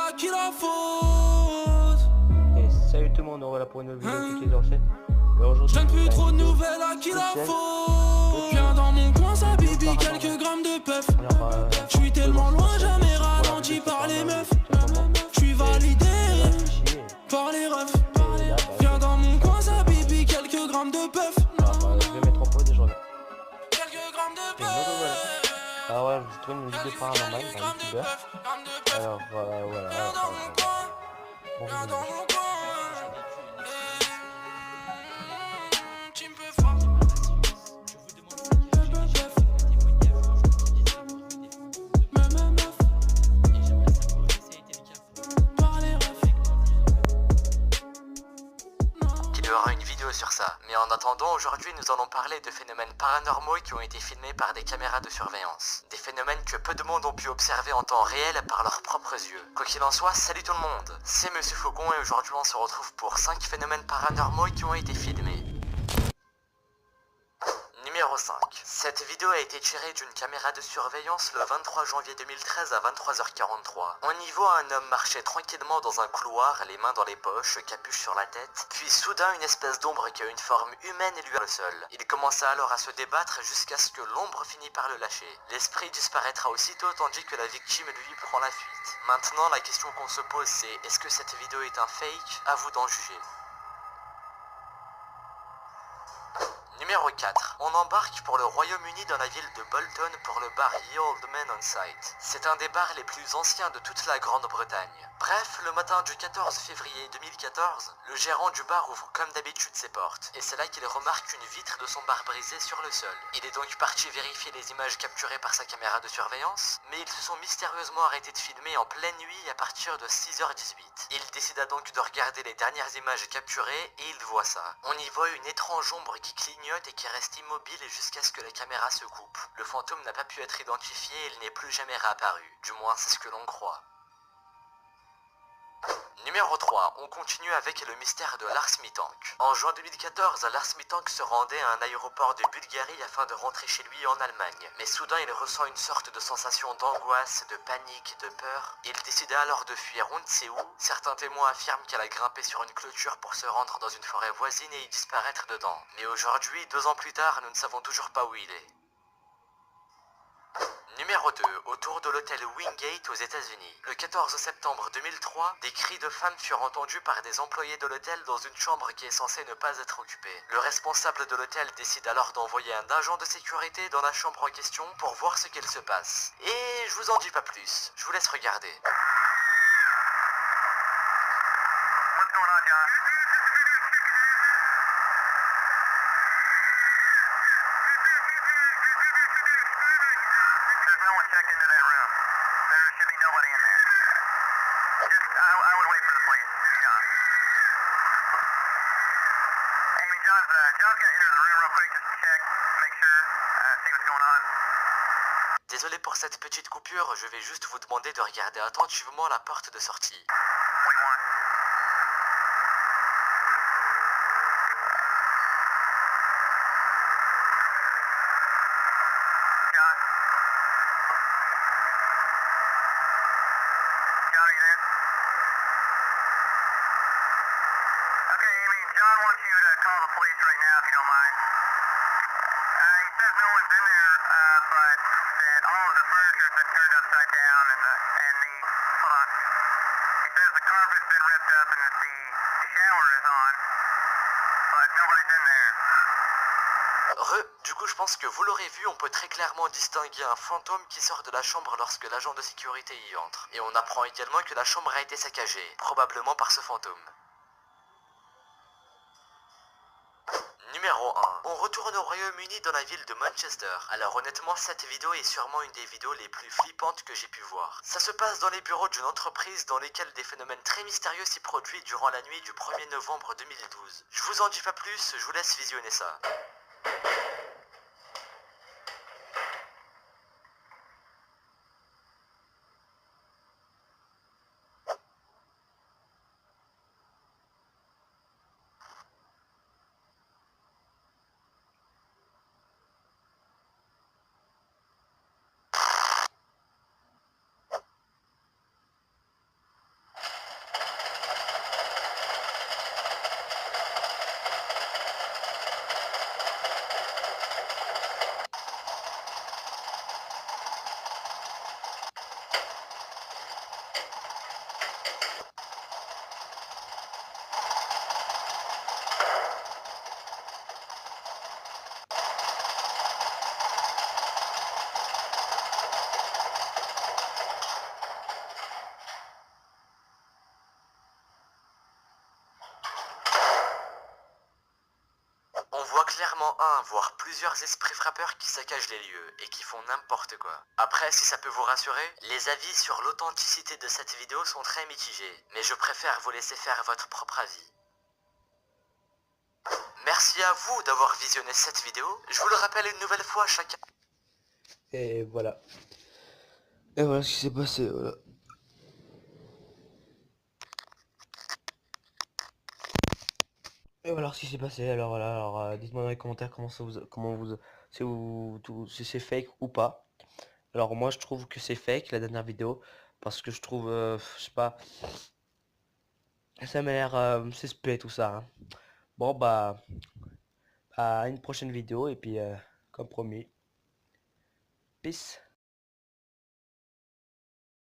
à qui la faute. Et salut tout le monde, on va là pour une nouvelle vidéo qui est lancée. Je donne plus trop de nouvelles à qui la faute. Viens dans mon coin, ça bibi, quelques grammes de puff. Je suis tellement loin, jamais ralenti par les meufs. Je suis validé par les refs. Viens dans mon coin, ça bibi, quelques grammes de puff. Je vais mettre en pause et je reviens. Quelques grammes de Et donc voilà. puff. Alors voilà, je vous trouve une vidéo paranormale d'un youtubeur. Alors voilà. Bon, Viens dans mon coin. Tu me fais fort. Il y aura une vidéo sur ça. Mais en attendant, aujourd'hui nous allons parler de phénomènes paranormaux qui ont été filmés par des caméras de surveillance. Des phénomènes que peu de monde ont pu observer en temps réel par leurs propres yeux. Quoi qu'il en soit, salut tout le monde, c'est Monsieur Faucon et aujourd'hui on se retrouve pour 5 phénomènes paranormaux qui ont été filmés. Numéro 5. Cette vidéo a été tirée d'une caméra de surveillance le 23 janvier 2013 à 23h43. On y voit un homme marcher tranquillement dans un couloir, les mains dans les poches, capuche sur la tête, puis soudain une espèce d'ombre qui a une forme humaine lui au sol. Il commença alors à se débattre jusqu'à ce que l'ombre finit par le lâcher. L'esprit disparaîtra aussitôt tandis que la victime lui prend la fuite. Maintenant la question qu'on se pose c'est est-ce que cette vidéo est un fake? À vous d'en juger. Numéro 4. On embarque pour le Royaume-Uni dans la ville de Bolton pour le bar Ye Old Man on Site. C'est un des bars les plus anciens de toute la Grande-Bretagne. Bref, le matin du 14 février 2014, le gérant du bar ouvre comme d'habitude ses portes. Et c'est là qu'il remarque une vitre de son bar brisée sur le sol. Il est donc parti vérifier les images capturées par sa caméra de surveillance, mais ils se sont mystérieusement arrêtés de filmer en pleine nuit à partir de 6h18. Il décida donc de regarder les dernières images capturées et il voit ça. On y voit une étrange ombre qui clignote et qui reste immobile jusqu'à ce que la caméra se coupe. Le fantôme n'a pas pu être identifié et il n'est plus jamais réapparu. Du moins, c'est ce que l'on croit. Numéro 3, on continue avec le mystère de Lars Mittank. En juin 2014, Lars Mittank se rendait à un aéroport de Bulgarie afin de rentrer chez lui en Allemagne. Mais soudain, il ressent une sorte de sensation d'angoisse, de panique, de peur. Il décida alors de fuir on ne sait où. Certains témoins affirment qu'elle a grimpé sur une clôture pour se rendre dans une forêt voisine et y disparaître dedans. Mais aujourd'hui, 2 ans plus tard, nous ne savons toujours pas où il est. Numéro 2, autour de l'hôtel Wingate aux États-Unis. Le 14 septembre 2003, des cris de femmes furent entendus par des employés de l'hôtel dans une chambre qui est censée ne pas être occupée. Le responsable de l'hôtel décide alors d'envoyer un agent de sécurité dans la chambre en question pour voir ce qu'il se passe. Et je vous en dis pas plus, je vous laisse regarder. What's going on, John? There's no one checked into that room. There should be nobody in there. I would wait for the police, John. Amy, John's gonna enter the room real quick just to check, make sure, see what's going on. Désolé pour cette petite coupure, je vais juste vous demander de regarder attentivement la porte de sortie. What do you want? John? John, are you there? Okay, Amy, John wants you to call the police right now if you don't mind. He says no one's in there, but that all of the furniture's been turned upside down and the hold on. He says the carpet's been ripped up and that the shower is on, but nobody's in there. Du coup je pense que vous l'aurez vu, on peut très clairement distinguer un fantôme qui sort de la chambre lorsque l'agent de sécurité y entre. Et on apprend également que la chambre a été saccagée, probablement par ce fantôme. Numéro 1. On retourne au Royaume-Uni dans la ville de Manchester. Alors honnêtement, cette vidéo est sûrement une des vidéos les plus flippantes que j'ai pu voir. Ça se passe dans les bureaux d'une entreprise dans lesquels des phénomènes très mystérieux s'y produisent durant la nuit du 1er novembre 2012. Je vous en dis pas plus, je vous laisse visionner ça. clairement un, voire plusieurs esprits frappeurs qui saccagent les lieux et qui font n'importe quoi. Après, si ça peut vous rassurer, les avis sur l'authenticité de cette vidéo sont très mitigés, mais je préfère vous laisser faire votre propre avis. Merci à vous d'avoir visionné cette vidéo. Je vous le rappelle une nouvelle fois, chacun... Et voilà. Et voilà ce qui s'est passé, voilà. Et voilà ce qui s'est passé. Alors voilà, dites-moi dans les commentaires si c'est fake ou pas. Alors moi je trouve que c'est fake la dernière vidéo parce que je trouve, je sais pas, ça m'a l'air suspect tout ça, hein. Bon bah, à une prochaine vidéo et puis comme promis, peace.